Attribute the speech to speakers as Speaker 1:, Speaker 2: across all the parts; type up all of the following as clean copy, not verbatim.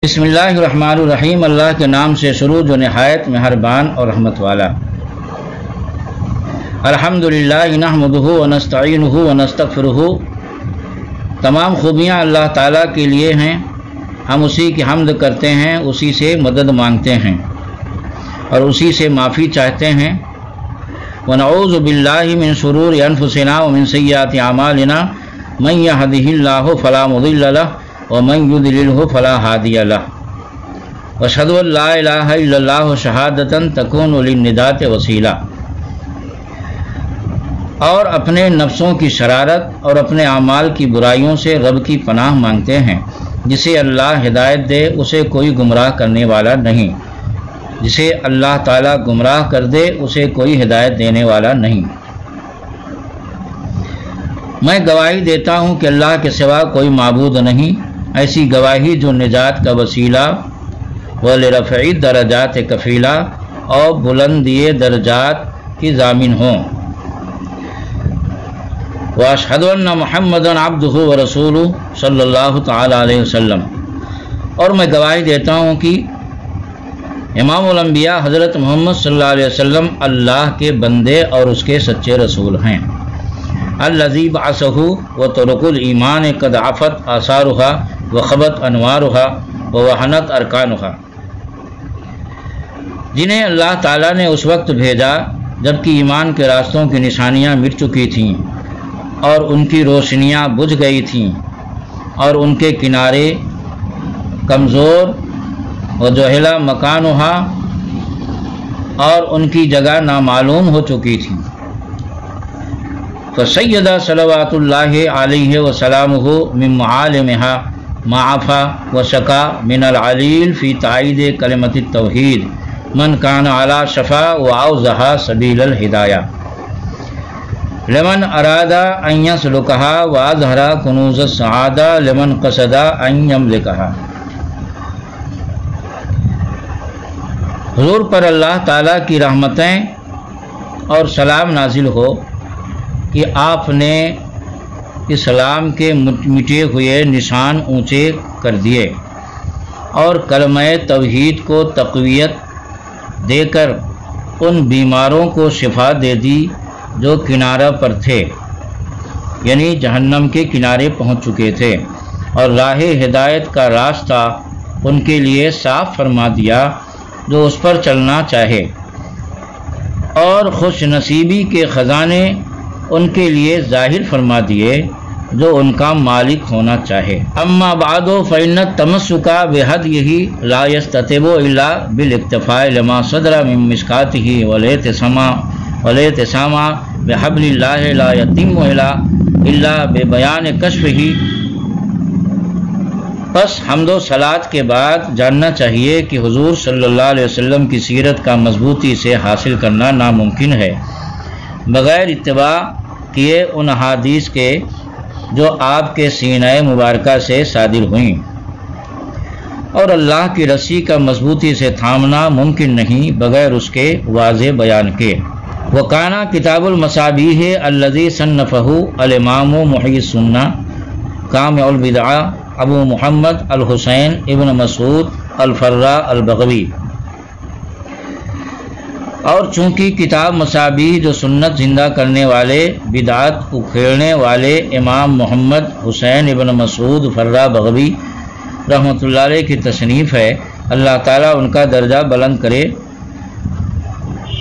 Speaker 1: بسم اللہ الرحمن الرحیم، اللہ کے نام سے شروع جو نہایت مہربان اور رحمت والا۔ الحمدللہ نحمدہ ونستعینہ ونستغفرہ، تمام خوبیاں اللہ تعالیٰ کے لیے ہیں، ہم اسی کی حمد کرتے ہیں، اسی سے مدد مانگتے ہیں اور اسی سے معافی چاہتے ہیں۔ ونعوذ باللہ من شرور انفسنا ومن سیئات اعمالنا، من یہدہ اللہ فلا مضل لہ ومن یضللہ فلا ہادی لہ، واشہد ان لا الہ الا اللہ شہادۃ تکون للنجاۃ وسیلہ۔ اور اپنے نفسوں کی شرارت اور اپنے اعمال کی برائیوں سے رب کی پناہ مانگتے ہیں۔ جسے اللہ ہدایت دے اسے کوئی گمراہ کرنے والا نہیں، جسے اللہ تعالیٰ گمراہ کر دے اسے کوئی ہدایت دینے والا نہیں۔ میں گواہی دیتا ہوں کہ اللہ کے سوا کوئی معبود نہیں، ایسی گواہی جو نجات کا وسیلہ ولرفع درجات کفیلہ اور بلندی درجات کی ضامن ہوں۔ واشہد ان محمدًا عبدہ ورسولہ صلی اللہ تعالی علیہ وسلم، اور میں گواہی دیتا ہوں کہ امام الانبیاء حضرت محمد صلی اللہ علیہ وسلم اللہ کے بندے اور اس کے سچے رسول ہیں۔ الذی بعثہ وطرق الایمان قد عفت آثارھا وخبت انوارھا ووہنت ارکانھا، جنہیں اللہ تعالیٰ نے اس وقت بھیجا جبکہ ایمان کے راستوں کی نشانیاں مٹ چکی تھیں اور ان کی روشنیاں بجھ گئی تھیں اور ان کے کنارے کمزور وجہلا مکانھا اور ان کی جگہ نامعلوم ہو چکی تھی۔ فسیدہ صلوات اللہ علیہ وسلامہ من معالمہا ما عفا وشکا من العلیل فی تائید کلمۃ التوحید من کان علی شفا واوضح سبیل الہدایہ لمن اراد ان یسلکہا واظہر کنوز السعادہ لمن قصد ان یملکہا۔ حضور پر اللہ تعالیٰ کی رحمتیں اور سلام نازل ہو کہ آپ نے اسلام کے مٹے ہوئے نشان اونچے کر دیے اور کلمہ توحید کو تقویت دے کر ان بیماروں کو شفا دے دی جو کنارہ پر تھے، یعنی جہنم کے کنارے پہنچ چکے تھے، اور راہ ہدایت کا راستہ ان کے لیے صاف فرما دیا جو اس پر چلنا چاہے، اور خوش نصیبی کے خزانے ان کے لیے ظاہر فرما دیے جو ان کا مالک ہونا چاہے۔ اما بعد فإن التمسک بہدیہ لا یستتب الا بالاکتفاء لما صدر من مشکاتہ والاعتصام بحبل اللہ لا یتم الا ببیان کشفہ۔ پس حمد و صلات کے بعد جاننا چاہیے کہ حضور صلی اللہ علیہ وسلم کی سیرت کا مضبوطی سے حاصل کرنا ناممکن ہے بغیر اتباع کیے ان احادیث کے جو آپ کے سینہ مبارکہ سے صادر ہوئیں، اور اللہ کی رسی کا مضبوطی سے تھامنا ممکن نہیں بغیر اس کے واضح بیان کے۔ وکانا کتاب المصابیح الذی صنفہ الامام محی السنہ کامع البدعہ ابو محمد الحسین ابن مسعود الفراء البغوی۔ اور چونکہ کتاب مصابیح جو سنت زندہ کرنے والے بدعت اکھیڑنے والے امام محمد حسین ابن مسعود فرا بغوی رحمۃ اللہ علیہ کی تصنیف ہے، اللہ تعالیٰ ان کا درجہ بلند کرے،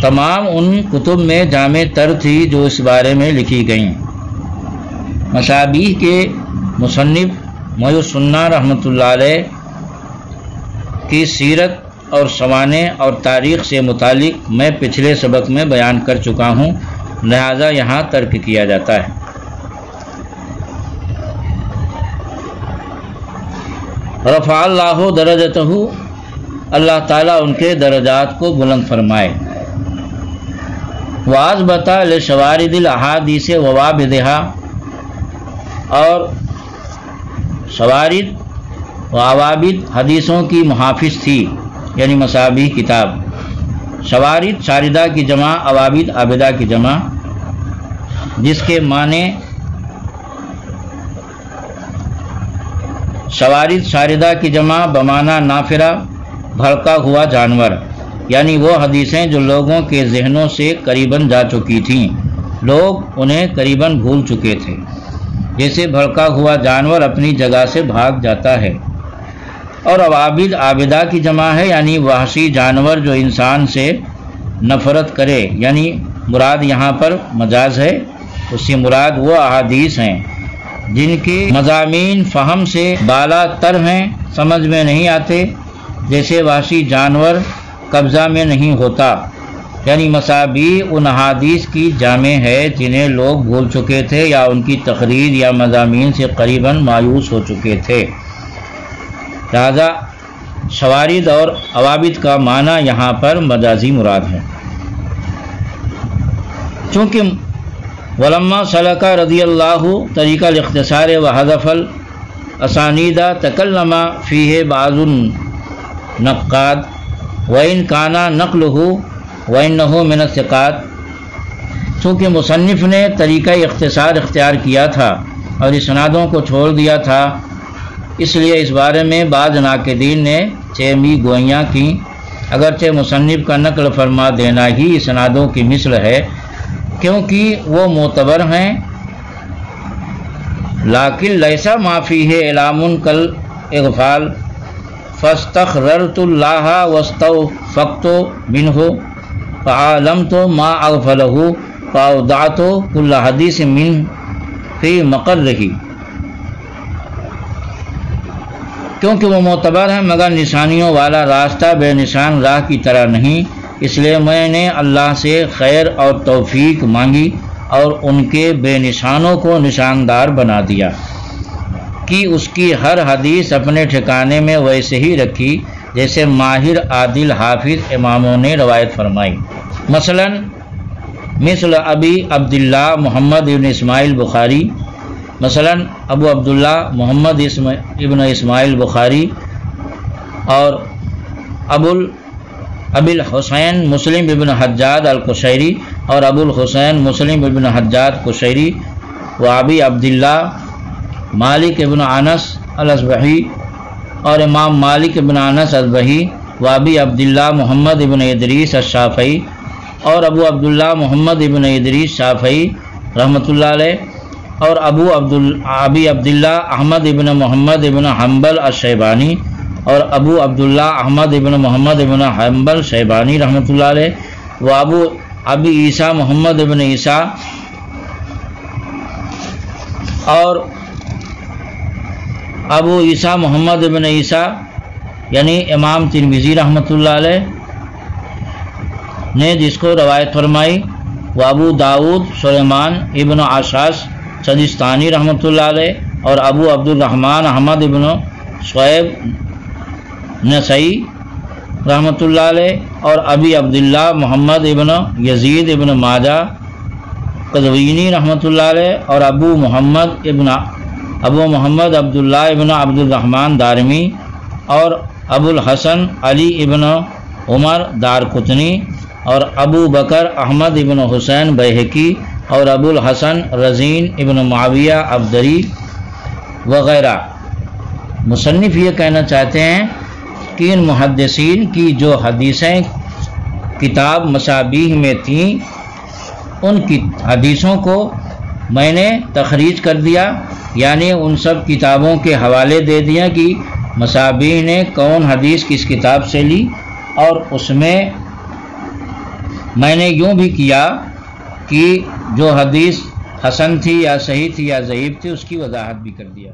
Speaker 1: تمام ان کتب میں جامع تر تھی جو اس بارے میں لکھی گئیں۔ مصابیح کے مصنف محی السنہ رحمۃ اللہ علیہ کی سیرت اور سوانح اور تاریخ سے متعلق میں پچھلے سبق میں بیان کر چکا ہوں، لہذا یہاں ترک کیا جاتا ہے۔ رفع اللہ درجتہ، اللہ تعالیٰ ان کے درجات کو بلند فرمائے۔ واثبت لشوارد الاحادیث ووابدہا، اور شوارد و عوابد حدیثوں کی محافظ تھی، یعنی مصابیح کتاب۔ شوارد شاردہ کی جمع، عوابد عابدہ کی جمع، جس کے معنی شوارد شاردہ کی جمع بمانا نافرہ بھڑکا ہوا جانور، یعنی وہ حدیثیں جو لوگوں کے ذہنوں سے قریباً جا چکی تھیں، لوگ انہیں قریباً بھول چکے تھے، جیسے بھڑکا ہوا جانور اپنی جگہ سے بھاگ جاتا ہے۔ اور عوابد عابدہ کی جمع ہے، یعنی وحشی جانور جو انسان سے نفرت کرے، یعنی مراد یہاں پر مجاز ہے، اس سے مراد وہ احادیث ہیں جن کے مضامین فہم سے بالا تر ہیں، سمجھ میں نہیں آتے، جیسے وحشی جانور قبضہ میں نہیں ہوتا، یعنی مصابیح ان احادیث کی جامع ہے جنہیں لوگ بھول چکے تھے یا ان کی تقریر یا مضامین سے قریباً مایوس ہو چکے تھے۔ لہذا شوارد اور عوابد کا معنی یہاں پر مجازی مراد ہے۔ چونکہ ولما سلک رضی اللہ طریقہ الاختصار وحذف الاسانید تکلم فیہ بعض النقاد وإن کان نقلہ وإنہ من الثقات، چونکہ مصنف نے طریقہ اختصار اختیار کیا تھا اور اسنادوں کو چھوڑ دیا تھا، اس لیے اس بارے میں بعض ناقدین نے چیمی گوئیاں کیں، اگرچہ مصنف کا نقل فرما دینا ہی اسنادوں کی مثل ہے کیونکہ وہ معتبر ہیں، لیکن لیسا ما فیہ اعلام کالاغفال فاستخررت اللہ واستوفقت منہ فعلمت ما اغفلہ فاودعت کل حدیث من فی مقرہ، کیونکہ وہ معتبر ہیں مگر نشانیوں والا راستہ بے نشان راہ کی طرح نہیں، اس لیے میں نے اللہ سے خیر اور توفیق مانگی اور ان کے بے نشانوں کو نشاندار بنا دیا کہ اس کی ہر حدیث اپنے ٹھکانے میں ویسے ہی رکھی جیسے ماہر عادل حافظ اماموں نے روایت فرمائی۔ مثل ابی عبداللہ محمد ابن اسماعیل بخاری، مثلا ابو عبداللہ محمد ابن اسماعیل بخاری اور ابی الحسین مسلم ابن حجاج القشیری اور ابو الحسین مسلم ابن حجاج قشیری و ابی عبداللہ مالک ابن انس الاصبہی اور امام مالک ابن انس الاصبہی و ابی عبداللہ محمد ابن ادریس الشافعی اور ابو عبداللہ محمد ابن ادریس شافعی رحمۃ اللہ علیہ اور ابی عبداللہ احمد ابن محمد ابن حنبل الشیبانی اور ابو عبداللہ احمد ابن محمد ابن حنبل شیبانی رحمۃ اللہ علیہ و ابی عیسیٰ محمد ابن عیسیٰ اور ابو عیسیٰ محمد ابن عیسیٰ یعنی امام ترمذی رحمۃ اللہ علیہ نے جس کو روایت فرمائی، و ابو داود سلیمان ابن اشعث سجستانی رحمۃ اللہ علیہ اور ابو عبد الرحمن احمد ابن شعیب نسائی رحمۃ اللہ علیہ اور ابی عبداللہ محمد ابن یزید ابن ماجہ قزوینی رحمۃ اللہ علیہ اور ابو محمد عبداللہ ابن عبد الرحمن دارمی اور ابو الحسن علی ابن عمر دارقطنی اور ابو بکر احمد ابن حسین بیہقی اور ابو الحسن رزین ابن معاویہ عبدری وغیرہ۔ مصنف یہ کہنا چاہتے ہیں کہ ان محدثین کی جو حدیثیں کتاب مصابیح میں تھیں ان کی حدیثوں کو میں نے تخریج کر دیا، یعنی ان سب کتابوں کے حوالے دے دیا کہ مصابیح نے کون حدیث کس کتاب سے لی، اور اس میں نے یوں بھی کیا کہ جو حدیث حسن تھی یا صحیح تھی یا ضعیف تھی اس کی وضاحت بھی کر دیا۔